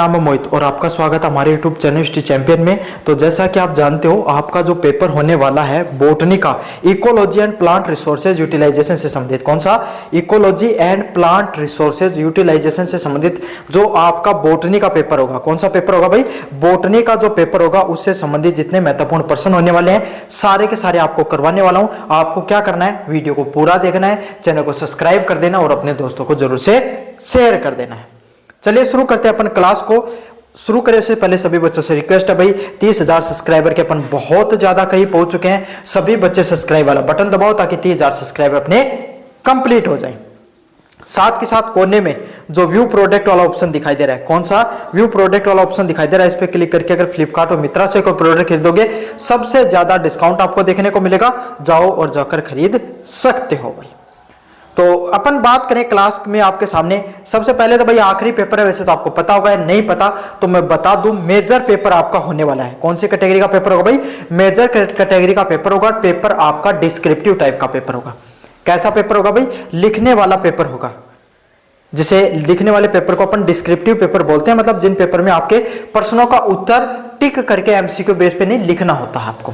नाम है मोहित और आपका स्वागत है हमारे YouTube चैनल स्टडी चैंपियन में। तो जैसा कि आप जानते हो, आपका जो पेपर होने वाला है बोटनी का, ecology and plant resources utilisation से संबंधित, कौन सा, ecology and plant resources utilisation से संबंधित जो आपका बोटनी का पेपर होगा। कौन सा पेपर होगा भाई? बोटनी का जो पेपर होगा उससे संबंधित जितने महत्वपूर्ण प्रश्न होने वाले हैं सारे के सारे आपको करवाने वाला हूं। आपको क्या करना है, वीडियो को पूरा देखना है, चैनल को सब्सक्राइब कर देना और अपने दोस्तों को जरूर से शेयर कर देना है। चलिए शुरू करते हैं अपन क्लास को। शुरू करें उससे पहले सभी बच्चों से रिक्वेस्ट है भाई, 30,000 सब्सक्राइबर के अपन बहुत ज्यादा करीब पहुंच चुके हैं। सभी बच्चे सब्सक्राइब वाला बटन दबाओ ताकि 30,000 सब्सक्राइबर अपने कंप्लीट हो जाए। साथ के साथ कोने में जो व्यू प्रोडक्ट वाला ऑप्शन दिखाई दे रहा है, कौन सा, व्यू प्रोडक्ट वाला ऑप्शन दिखाई दे रहा है, इस पे क्लिक करके अगर फ्लिपकार्ट और मित्रा से कोई प्रोडक्ट खरीदोगे सबसे ज्यादा डिस्काउंट आपको देखने को मिलेगा। जाओ और जाकर खरीद सकते हो भाई। तो अपन बात करें क्लास में आपके सामने, सबसे पहले तो भाई आखिरी पेपर है, वैसे तो आपको पता होगा, नहीं पता तो मैं बता दूं, मेजर पेपर आपका होने वाला है। कौन सी कैटेगरी का पेपर होगा भाई? मेजर कैटेगरी का पेपर होगा। पेपर आपका डिस्क्रिप्टिव टाइप का पेपर होगा। कैसा पेपर होगा भाई? लिखने वाला पेपर होगा, जिसे लिखने वाले पेपर को अपन डिस्क्रिप्टिव पेपर बोलते हैं। मतलब जिन पेपर में आपके प्रश्नों का उत्तर टिक करके एमसीक्यू बेस पे नहीं लिखना होता है आपको।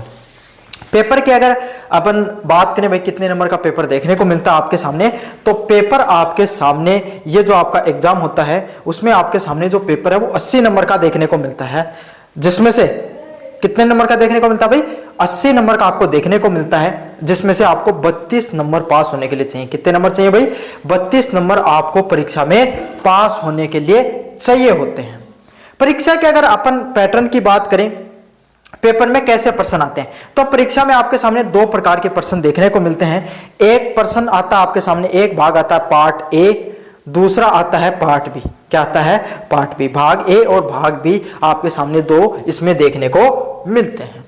पेपर की अगर अपन बात करें भाई कितने नंबर का पेपर देखने को मिलता है आपके सामने, तो पेपर आपके सामने ये जो आपका एग्जाम होता है उसमें आपके सामने जो पेपर है वो 80 नंबर का देखने को मिलता है। जिसमें से कितने नंबर का देखने को मिलता है भाई? 80 नंबर का आपको देखने को मिलता है, जिसमें से आपको 32 नंबर पास होने के लिए चाहिए। कितने नंबर चाहिए भाई? 32 नंबर आपको परीक्षा में पास होने के लिए चाहिए होते हैं। परीक्षा के अगर अपन पैटर्न की बात करें, पेपर में कैसे प्रश्न आते हैं, तो परीक्षा में आपके सामने दो प्रकार के प्रश्न देखने को मिलते हैं। एक प्रश्न आता है आपके सामने, एक भाग आता है पार्ट ए, दूसरा आता है पार्ट बी। क्या आता है? Part B. भाग ए और भाग बी आपके सामने दो इसमें देखने को मिलते हैं।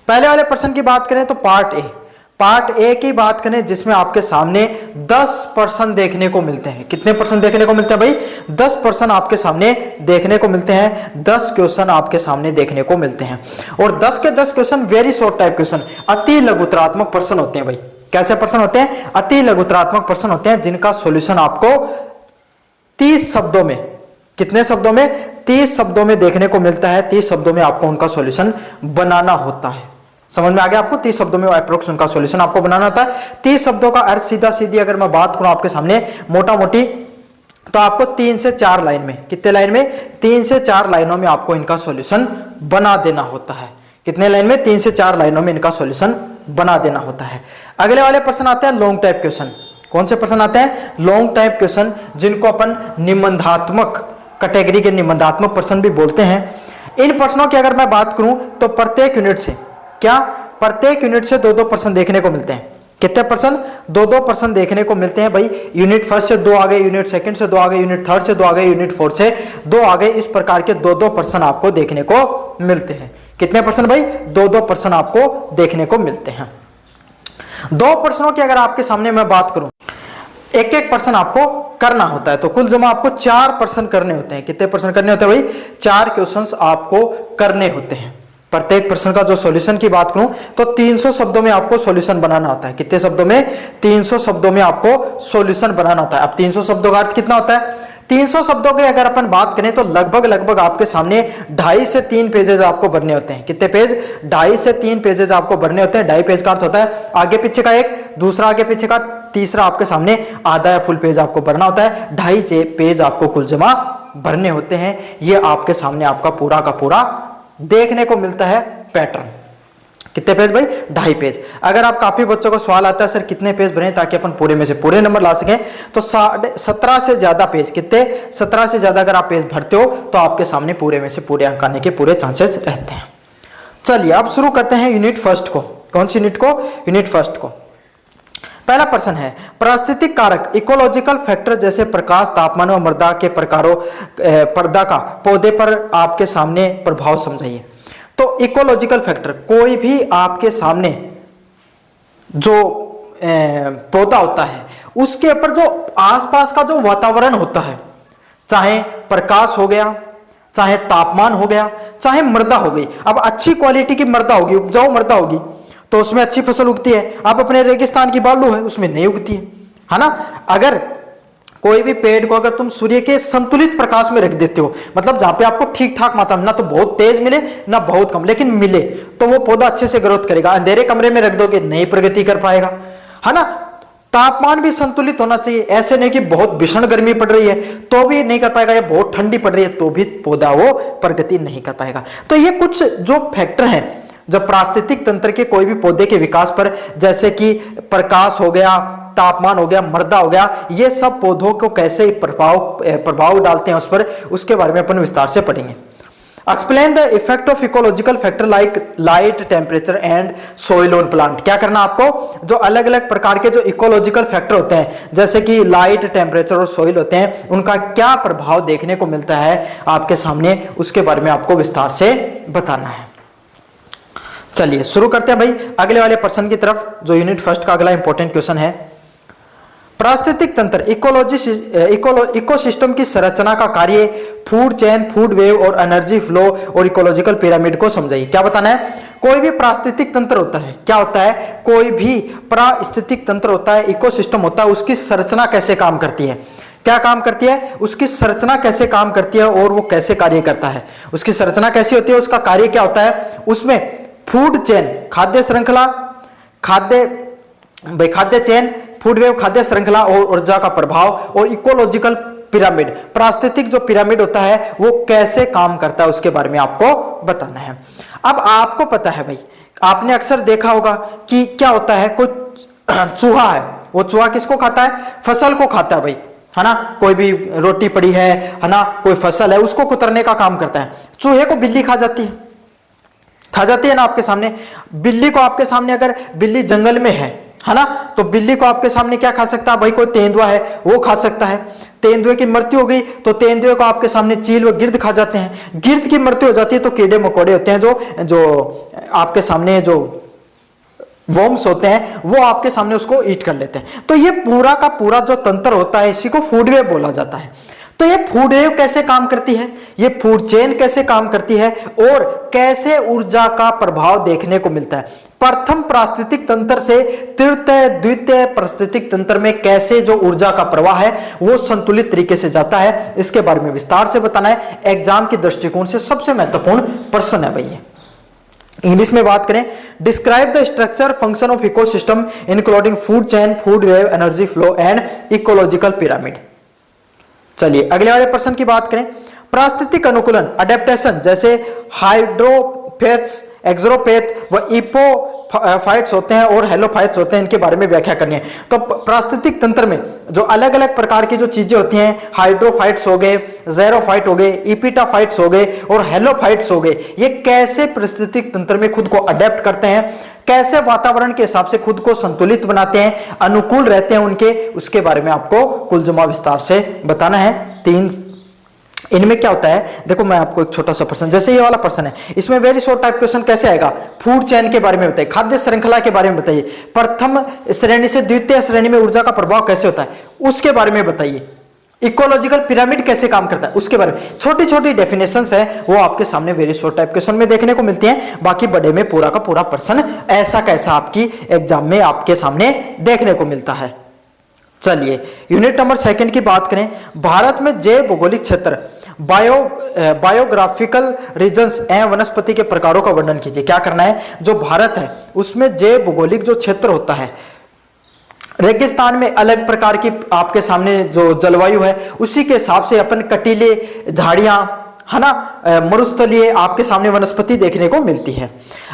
पहले वाले प्रश्न की बात करें तो पार्ट ए, पार्ट ए की बात करें जिसमें आपके सामने 10 प्रश्न देखने को मिलते हैं। कितने प्रश्न देखने को मिलते हैं भाई? 10 प्रश्न आपके सामने देखने को मिलते हैं। 10 क्वेश्चन आपके सामने देखने को मिलते हैं और 10 के 10 question very short type question, अति लघुतरात्मक प्रश्न होते हैं भाई। कैसे प्रश्न होते हैं? अति लघुतरात्मक प्रश्न होते हैं, जिनका सॉल्यूशन आपको 30 शब्दों में, कितने शब्दों में? 30 शब्दों में देखने को मिलता है। 30 शब्दों में आपको उनका सॉल्यूशन बनाना होता है। समझ में आ गया आपको? 30 शब्दों में अप्रोक्स उनका सॉल्यूशन आपको बनाना होता है। 30 शब्दों का अर्थ सीधा सीधी अगर मैं बात करूं आपके सामने मोटा मोटी, तो आपको 3 से 4 लाइन में, कितने लाइन में? 3 से 4 लाइनों में आपको इनका सॉल्यूशन बना देना होता है। कितने लाइन में? 3 से 4 लाइनों में इनका सॉल्यूशन बना देना होता है। अगले वाले प्रश्न आते हैं लॉन्ग टाइप क्वेश्चन। कौन से प्रश्न आते हैं? लॉन्ग टाइप क्वेश्चन, जिनको अपन निबंधात्मक कैटेगरी के निबंधात्मक प्रश्न भी बोलते हैं। इन प्रश्नों की अगर मैं बात करूं तो प्रत्येक यूनिट से, क्या, प्रत्येक यूनिट से 2-2 प्रश्न देखने को मिलते हैं। कितने प्रश्न? 2-2 प्रश्न देखने को मिलते हैं भाई। यूनिट फर्स्ट से 2 आ गए, यूनिट सेकंड से 2 आ गए, यूनिट थर्ड से 2 आ गए, यूनिट फोर्थ से 2 आ गए। इस प्रकार के 2-2 प्रश्न आपको देखने को मिलते हैं। कितने प्रश्न भाई? 2-2 प्रश्न आपको देखने को मिलते हैं। 2 प्रश्नों की अगर आपके सामने मैं बात करूं, एक एक प्रश्न आपको करना होता है, तो कुल जमा आपको 4 प्रश्न करने होते हैं। कितने प्रश्न करने होते हैं भाई? 4 क्वेश्चंस आपको करने होते हैं। प्रत्येक प्रश्न का जो सॉल्यूशन की बात करूं तो 300 शब्दों में आपको सॉल्यूशन बनाना होता है। कितने शब्दों में? 300 शब्दों में आपको सॉल्यूशन बनाना होता है। अब 300 शब्दों का अर्थ कितना होता है? 300 शब्दों की अगर अपन बात करें तो लगभग आपके सामने 2.5 से 3 पेजेस आपको भरने होते हैं। कितने पेज? 2.5 से 3 पेजेस आपको भरने होते हैं। 2.5 पेज का अर्थ होता है आगे पीछे का एक, दूसरा आगे पीछे का, तीसरा आपके सामने आधा या फुल पेज आपको भरना होता है। 2.5 पेज आपको कुल जमा भरने होते हैं। ये आपके सामने आपका पूरा का पूरा देखने को मिलता है पैटर्न। कितने पेज भाई? 2.5 पेज। अगर आप काफी बच्चों को सवाल आता है सर कितने पेज भरें ताकि अपन पूरे में से पूरे नंबर ला सकें, तो 17 से ज्यादा पेज, कितने? 17 से ज्यादा अगर आप पेज भरते हो तो आपके सामने पूरे में से पूरे अंक आने के पूरे चांसेस रहते हैं। चलिए अब शुरू करते हैं यूनिट फर्स्ट को। कौन सी यूनिट को? यूनिट फर्स्ट को। पहला प्रश्न है, पारिस्थितिक कारक इकोलॉजिकल फैक्टर जैसे प्रकाश, तापमान और मृदा के प्रकारों पर्दा का पौधे पर आपके सामने प्रभाव समझाइए। तो इकोलॉजिकल फैक्टर, कोई भी आपके सामने जो पौधा होता है उसके ऊपर जो आसपास का जो वातावरण होता है, चाहे प्रकाश हो गया, चाहे तापमान हो गया, चाहे मृदा हो गई। अब अच्छी क्वालिटी की मृदा होगी, उपजाऊ मृदा होगी, तो उसमें अच्छी फसल उगती है। अब अपने रेगिस्तान की बालू है उसमें नहीं उगती है ना। अगर कोई भी पेड़ को अगर तुम सूर्य के संतुलित प्रकाश में रख देते हो, मतलब जहां पे आपको ठीक ठाक मात्रा में, ना तो बहुत तेज मिले ना बहुत कम, लेकिन मिले, तो वो पौधा अच्छे से ग्रोथ करेगा। अंधेरे कमरे में रख दोगे नहीं प्रगति कर पाएगा, है ना। तापमान भी संतुलित होना चाहिए, ऐसे नहीं कि बहुत भीषण गर्मी पड़ रही है तो भी नहीं कर पाएगा, या बहुत ठंडी पड़ रही है तो भी पौधा वो प्रगति नहीं कर पाएगा। तो ये कुछ जो फैक्टर हैं जो पारिस्थितिक तंत्र के कोई भी पौधे के विकास पर, जैसे कि प्रकाश हो गया, तापमान हो गया, मृदा हो गया, ये सब पौधों को कैसे प्रभाव डालते हैं उस पर, उसके बारे में अपन विस्तार से पढ़ेंगे। Explain the effect of ecological factor like light, temperature and soil on plant. क्या करना आपको, जो अलग अलग प्रकार के जो इकोलॉजिकल फैक्टर होते हैं जैसे कि लाइट, टेम्परेचर और सोइल होते हैं, उनका क्या प्रभाव देखने को मिलता है आपके सामने, उसके बारे में आपको विस्तार से बताना है। चलिए शुरू करते हैं भाई अगले वाले प्रश्न की तरफ, जो यूनिट फर्स्ट का अगला इंपॉर्टेंट क्वेश्चन है। पारिस्थितिक तंत्र इकोसिस्टम की संरचना का कार्य, फूड चेन, फूड वेव और एनर्जी फ्लो और इकोलॉजिकल पिरामिड को समझाइए। क्या बताना है, कोई भी पारिस्थितिक तंत्र होता है, क्या होता है, कोई भी पारिस्थितिक तंत्र होता है, इकोसिस्टम होता है, उसकी संरचना कैसे काम करती है, क्या काम करती है, उसकी संरचना कैसे काम करती है और वो कैसे कार्य करता है, उसकी संरचना कैसी होती है, उसका कार्य क्या होता है। उसमें फूड चेन, खाद्य श्रृंखला, खाद्य चेन, फूड वेव, खाद्य श्रृंखला और ऊर्जा का प्रभाव, और इकोलॉजिकल पिरामिड, पारिस्थितिक जो पिरामिड होता है वो कैसे काम करता है, उसके बारे में आपको बताना है। अब आपको पता है भाई, आपने अक्सर देखा होगा कि क्या होता है, कोई चूहा है, वो चूहा किसको खाता है, फसल को खाता है भाई, है ना। कोई भी रोटी पड़ी है ना, कोई फसल है, उसको कुतरने का काम करता है। चूहे को बिल्ली खा जाती है ना आपके सामने। बिल्ली को आपके सामने, अगर बिल्ली जंगल में है ना, तो बिल्ली को आपके सामने क्या खा सकता है भाई, कोई तेंदुआ है वो खा सकता है। तेंदुए की मृत्यु हो गई तो तेंदुए को आपके सामने चील व गिर्द खा जाते हैं। गिर्द की मृत्यु हो जाती है तो कीड़े मकोड़े होते हैं जो आपके सामने जो वर्म्स होते हैं वो आपके सामने उसको ईट कर लेते हैं। तो ये पूरा का पूरा जो तंत्र होता है इसी को फूड वेव बोला जाता है। तो ये फूड वेव कैसे काम करती है, ये फूड चेन कैसे काम करती है और कैसे ऊर्जा का प्रभाव देखने को मिलता है। प्रथम पारिस्थितिक तंत्र से तृतीय द्वितीय पारिस्थितिक तंत्र में कैसे जो ऊर्जा का प्रवाह है वो संतुलित तरीके से जाता है, इसके बारे में विस्तार से बताना है। एग्जाम के दृष्टिकोण से सबसे महत्वपूर्ण प्रश्न है भैया। इंग्लिश में बात करें, describe the structure function of ecosystem including food chain, food web, energy flow and ecological pyramid. चलिए अगले वाले प्रश्न की बात करें। पारिस्थितिक अनुकूलन, अडेप्टेशन, जैसे हाइड्रोफेट्स, एक्सोरोफेट व इपोफाइट्स होते हैं और हेलोफाइट्स होते हैं, इनके बारे में व्याख्या करनी है। तो पारिस्थितिक तंत्र में जो अलग अलग प्रकार की जो चीजें होती हैं, हाइड्रोफाइट्स हो गए, ज़ेरोफाइट हो गए, इपिटाफाइट्स हो गए और हेलोफाइट्स हो गए, ये कैसे पारिस्थितिक तंत्र में खुद को अडेप्ट करते हैं, कैसे वातावरण के हिसाब से खुद को संतुलित बनाते हैं, अनुकूल रहते हैं उनके, उसके बारे में आपको कुल जमा विस्तार से बताना है। तीन इनमें क्या होता है, देखो मैं आपको एक छोटा सा प्रश्न, जैसे ये वाला प्रश्न है, इसमें वेरी शॉर्ट टाइप क्वेश्चन कैसे आएगा, फूड चेन के बारे में बताइए, खाद्य श्रृंखला के बारे में बताइए, प्रथम श्रेणी से द्वितीय श्रेणी में ऊर्जा का प्रभाव कैसे होता है उसके बारे में बताइए, इकोलॉजिकल पिरामिड कैसे काम करता है उसके बारे में, छोटी छोटी डेफिनेशंस है वो आपके सामने वेरी शॉर्ट टाइप क्वेश्चन में देखने को मिलती हैं। बाकी बड़े में पूरा का पूरा प्रश्न ऐसा कैसा आपकी एग्जाम में आपके सामने देखने को मिलता है। चलिए यूनिट नंबर 2 की बात करें। भारत में जैव भौगोलिक क्षेत्र, बायोग्राफिकल रीजन्स एवं वनस्पति के प्रकारों का वर्णन कीजिए। क्या करना है, जो भारत है उसमें जैव भौगोलिक जो क्षेत्र होता है, रेगिस्तान में अलग प्रकार की आपके सामने जो जलवायु है उसी के हिसाब से अपन कटीले झाड़ियां, है ना, मरुस्थलीय आपके सामने वनस्पति देखने को मिलती है।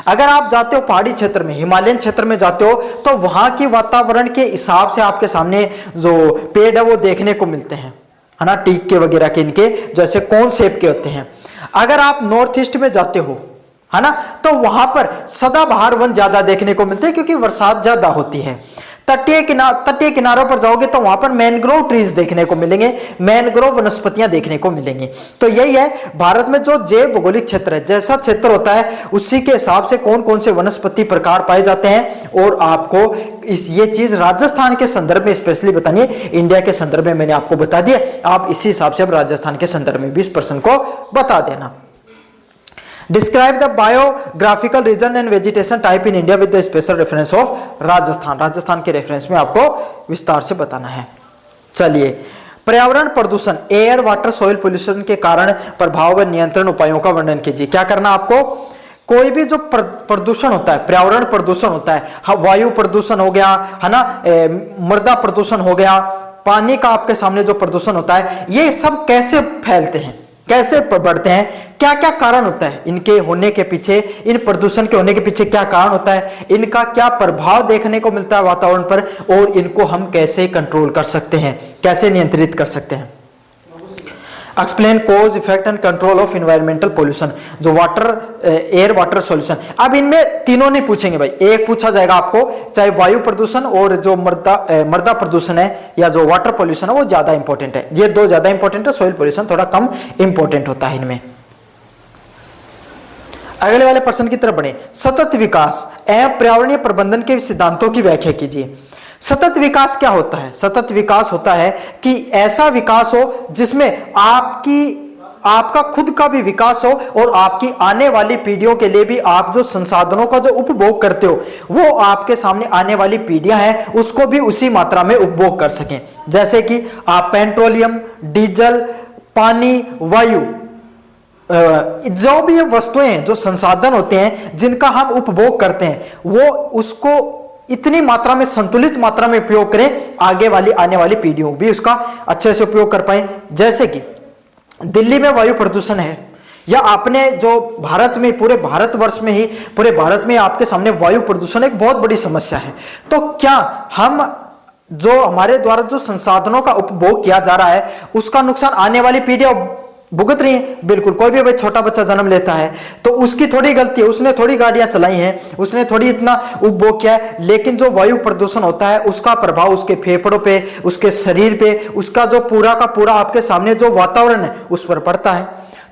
अगर आप जाते हो पहाड़ी क्षेत्र में, हिमालयन क्षेत्र में जाते हो तो वहां की वातावरण के हिसाब से आपके सामने जो पेड़ है वो देखने को मिलते हैं, है ना, टीक के वगैरह के, इनके जैसे कोन शेप के होते हैं। अगर आप नॉर्थ ईस्ट में जाते हो, है ना, तो वहां पर सदाबहार वन ज्यादा देखने को मिलते हैं क्योंकि बरसात ज्यादा होती है। तटीय किनारों पर जाओगे तो वहां पर मैनग्रोव ट्रीज देखने को मिलेंगे, मैनग्रोव वनस्पतियां देखने को मिलेंगी। तो यही है भारत में जो जैव भौगोलिक क्षेत्र है, जैसा क्षेत्र होता है उसी के हिसाब से कौन कौन से वनस्पति प्रकार पाए जाते हैं। और आपको ये चीज राजस्थान के संदर्भ में स्पेशली बतानी है, इंडिया के संदर्भ में मैंने आपको बता दिया, आप इसी हिसाब से अब राजस्थान के संदर्भ में 20% को बता देना। Describe the biographical region and vegetation type in India with the special reference of Rajasthan. Rajasthan के रेफरेंस में आपको विस्तार से बताना है। चलिए पर्यावरण प्रदूषण, एयर वाटर सॉइल पोल्यूशन के कारण प्रभाव व नियंत्रण उपायों का वर्णन कीजिए। क्या करना आपको, कोई भी जो प्रदूषण होता है, पर्यावरण प्रदूषण होता है, वायु प्रदूषण हो गया है ना, मृदा प्रदूषण हो गया, पानी का आपके सामने जो प्रदूषण होता है, ये सब कैसे फैलते हैं, कैसे बढ़ते हैं, क्या क्या कारण होता है इनके होने के पीछे, इन प्रदूषण के होने के पीछे क्या कारण होता है, इनका क्या प्रभाव देखने को मिलता है वातावरण पर, और इनको हम कैसे कंट्रोल कर सकते हैं, कैसे नियंत्रित कर सकते हैं। Explain cause effect and control of environmental pollution, जो वाटर एयर वाटर सॉल्यूशन। अब इनमें तीनों नहीं पूछेंगे भाई, एक पूछा जाएगा आपको, चाहे वायु प्रदूषण और जो मृदा प्रदूषण है या जो वाटर पोल्यूशन है वो ज्यादा इंपॉर्टेंट है, ये दो ज्यादा इंपॉर्टेंट है, सॉइल पोल्यूशन थोड़ा कम इंपॉर्टेंट होता है इनमें। अगले वाले प्रश्न की तरफ बढ़े, सतत विकास एवं पर्यावरणीय प्रबंधन के सिद्धांतों की व्याख्या कीजिए। सतत विकास क्या होता है? सतत विकास होता है कि ऐसा विकास हो जिसमें आपका खुद का भी विकास हो और आपकी आने वाली पीढ़ियों के लिए भी आप जो संसाधनों का जो उपभोग करते हो वो आपके सामने आने वाली पीढ़ियां हैं उसको भी उसी मात्रा में उपभोग कर सकें। जैसे कि आप पेट्रोलियम, डीजल, पानी, वायु, जो भी वस्तुएं हैं, जो संसाधन होते हैं जिनका हम उपभोग करते हैं, वो उसको इतनी मात्रा में, संतुलित मात्रा में उपयोग करें, आगे वाली आने वाली पीढ़ियों भी उसका अच्छे से उपयोग कर पाए। जैसे कि दिल्ली में वायु प्रदूषण है, या आपने जो भारत में, पूरे भारतवर्ष में ही, पूरे भारत में आपके सामने वायु प्रदूषण एक बहुत बड़ी समस्या है। तो क्या हम जो हमारे द्वारा जो संसाधनों का उपभोग किया जा रहा है उसका नुकसान आने वाली पीढ़ियां भुगत रही है? बिल्कुल। कोई भी भाई छोटा बच्चा जन्म लेता है तो उसकी थोड़ी गलती है, उसने थोड़ी गाड़ियां चलाई हैं, उसने थोड़ी इतना उपभोग किया है, लेकिन जो वायु प्रदूषण होता है उसका प्रभाव उसके फेफड़ों पे, उसके शरीर पे, उसका जो पूरा का पूरा आपके सामने जो वातावरण है उस पर पड़ता है।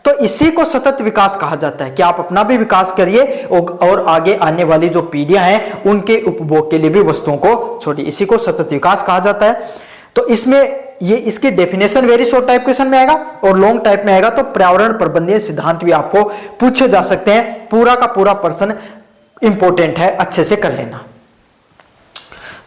तो इसी को सतत विकास कहा जाता है कि आप अपना भी विकास करिए और आगे आने वाली जो पीढ़ियां हैं उनके उपभोग के लिए भी वस्तुओं को छोड़िए, इसी को सतत विकास कहा जाता है। तो इसमें ये इसकी definition very short type question में आएगा और लॉन्ग टाइप में आएगा, तो पर्यावरण प्रबंधनीय सिद्धांत भी आपको पूछे जा सकते हैं। पूरा का पूरा प्रश्न इंपॉर्टेंट है, अच्छे से कर लेना।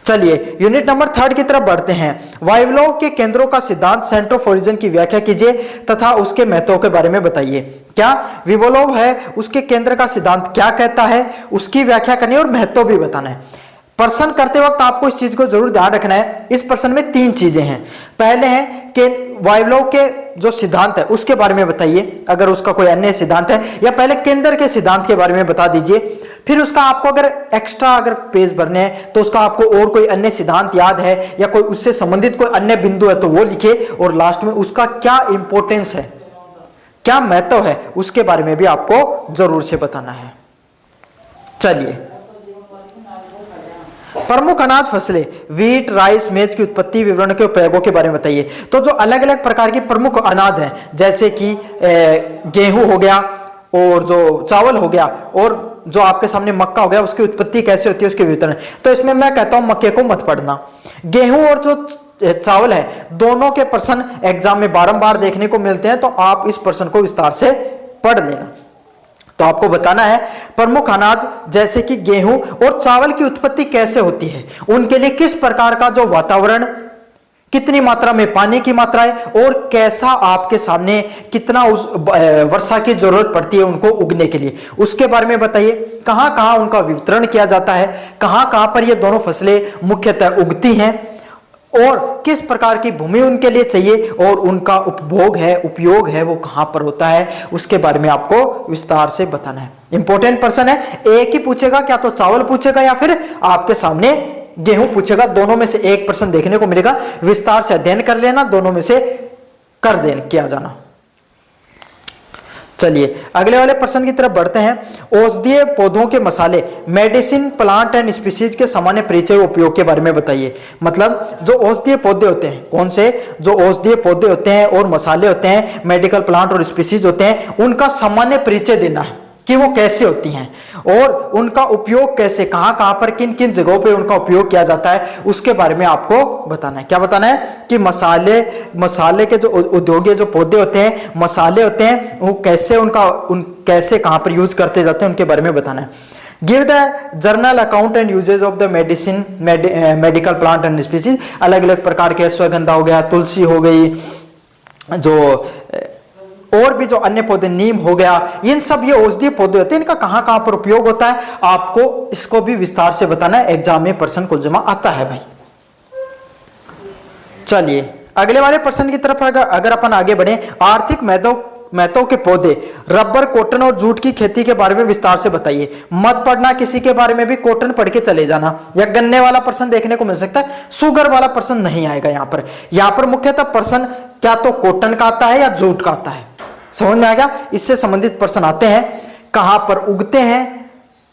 चलिए यूनिट नंबर 3 की तरफ बढ़ते हैं। वायवलोव के केंद्रों का सिद्धांत, सेंटर ऑफ ओरिजिन की व्याख्या कीजिए तथा उसके महत्व के बारे में बताइए। क्या वायवलोव है, उसके केंद्र का सिद्धांत क्या कहता है, उसकी व्याख्या करनी है और महत्व भी बताना है। प्रश्न करते वक्त आपको इस चीज को जरूर ध्यान रखना है। इस प्रश्न में 3 चीजें हैं। पहले है कि वायवलोव के जो सिद्धांत है उसके बारे में बताइए, अगर उसका कोई अन्य सिद्धांत है, या पहले केंद्र के सिद्धांत के बारे में बता दीजिए। फिर उसका आपको अगर एक्स्ट्रा अगर पेज भरने हैं तो उसका आपको और कोई अन्य सिद्धांत याद है या कोई उससे संबंधित कोई अन्य बिंदु है तो वो लिखिए, और लास्ट में उसका क्या इंपॉर्टेंस है, क्या महत्व है, उसके बारे में भी आपको जरूर से बताना है। चलिए, प्रमुख अनाज फसलें, वीट, राइस, मेज की उत्पत्ति, विवरण के उपयोगों के बारे में बताइए। तो जो अलग अलग प्रकार के प्रमुख अनाज हैं, जैसे कि गेहूं हो गया और जो चावल हो गया और जो आपके सामने मक्का हो गया, उसकी उत्पत्ति कैसे होती है, उसके विवरण। तो इसमें मैं कहता हूं मक्के को मत पढ़ना। गेहूं और जो चावल है दोनों के प्रश्न एग्जाम में बारंबार देखने को मिलते हैं, तो आप इस प्रश्न को विस्तार से पढ़ लेना। तो आपको बताना है प्रमुख अनाज जैसे कि गेहूं और चावल की उत्पत्ति कैसे होती है, उनके लिए किस प्रकार का जो वातावरण, कितनी मात्रा में पानी की मात्रा है और कैसा आपके सामने कितना उस वर्षा की जरूरत पड़ती है उनको उगने के लिए, उसके बारे में बताइए। कहां कहां उनका वितरण किया जाता है, कहां कहां पर ये दोनों फसलें मुख्यतः उगती हैं और किस प्रकार की भूमि उनके लिए चाहिए और उनका उपभोग है, उपयोग है, वो कहां पर होता है, उसके बारे में आपको विस्तार से बताना है। इंपॉर्टेंट प्रश्न है, एक ही पूछेगा, क्या तो चावल पूछेगा या फिर आपके सामने गेहूं पूछेगा, दोनों में से एक प्रश्न देखने को मिलेगा। विस्तार से अध्ययन कर लेना, दोनों में से कर देन किया जाना। चलिए अगले वाले प्रश्न की तरफ बढ़ते हैं। औषधीय पौधों के मसाले, मेडिसिन प्लांट एंड स्पीसीज के सामान्य परिचय और उपयोग के बारे में बताइए। मतलब जो औषधीय पौधे होते हैं, कौन से जो औषधीय पौधे होते हैं और मसाले होते हैं, मेडिकल प्लांट और स्पीसीज होते हैं, उनका सामान्य परिचय देना है कि वो कैसे होती हैं और उनका उपयोग कैसे, कहां कहां पर किन किन जगहों पे उनका उपयोग किया जाता है, उसके बारे में आपको बताना है। क्या बताना है कि मसाले के जो उद्योगीय जो पौधे होते हैं, मसाले होते हैं, वो कैसे कैसे कहां पर यूज करते जाते हैं, उनके बारे में बताना है। Give the general account and uses of the medicine medical plant and species. अलग अलग प्रकार के अश्वगंधा हो गया, तुलसी हो गई, जो और भी जो अन्य पौधे, नीम हो गया, इन सब ये औषधीय पौधे होते हैं, इनका कहां कहां पर उपयोग होता है आपको इसको भी विस्तार से बताना है, एग्जाम में प्रश्न कुल जमा आता है भाई। चलिए अगले वाले प्रश्न की तरफ अगर अपन आगे बढ़े, आर्थिक महत्व के पौधे रबर, कॉटन और जूट की खेती के बारे में विस्तार से बताइए। मत पढ़ना किसी के बारे में भी, कॉटन पढ़ के चले जाना, या गन्ने वाला प्रश्न देखने को मिल सकता है, शुगर वाला प्रश्न नहीं आएगा यहाँ पर। यहाँ पर मुख्यतः प्रश्न क्या तो कॉटन का आता है या जूट का आता है, समझ में आ गया। इससे संबंधित प्रश्न आते हैं, कहां पर उगते हैं,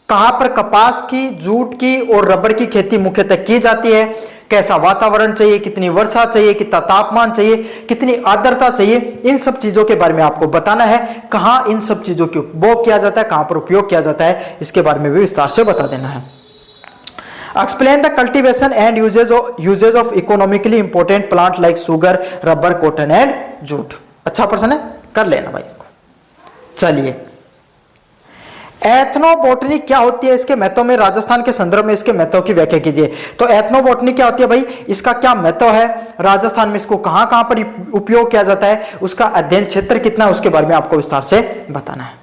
कहां पर कपास की, जूट की और रबर की खेती मुख्यतः की जाती है, कैसा वातावरण चाहिए, कितनी वर्षा चाहिए, कितना तापमान चाहिए, कितनी आर्द्रता चाहिए, इन सब चीजों के बारे में आपको बताना है। कहां इन सब चीजों की उपभोग किया जाता है, कहां पर उपयोग किया जाता है, इसके बारे में भी विस्तार से बता देना है। Explain the cultivation and uses of economically important plant like sugar, rubber, cotton and jute. अच्छा प्रश्न है, कर लेना भाई। चलिए एथनोबोटनी क्या होती है, इसके महत्व में, राजस्थान के संदर्भ में इसके महत्व की व्याख्या कीजिए। तो एथनोबोटनी क्या होती है भाई, इसका क्या महत्व है, राजस्थान में इसको कहां कहां पर उपयोग किया जाता है, उसका अध्ययन क्षेत्र कितना है, उसके बारे में आपको विस्तार से बताना है।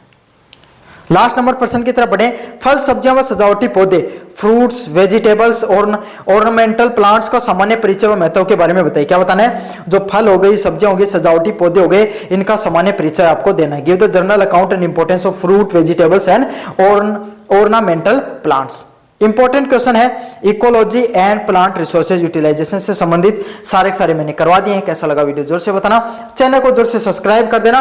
लास्ट नंबर प्रश्न की तरफ बढ़े, फल, सब्जियां व सजावटी पौधे, फ्रूट्स, वेजिटेबल्स और ऑर्नामेंटल प्लांट्स का सामान्य परिचय व महत्व के बारे में बताइए। क्या बताना है, जो फल हो गई, सब्जियां हो गई, सजावटी पौधे हो गए, इनका सामान्य परिचय आपको देना है। Give the general account and importance of fruit, vegetables and ornamental plants. Important question है, ecology and plant resources utilisation से संबंधित सारे मैंने करवा दिए हैं। कैसा लगा वीडियो जोर से बताना, चैनल को जोर से सब्सक्राइब कर देना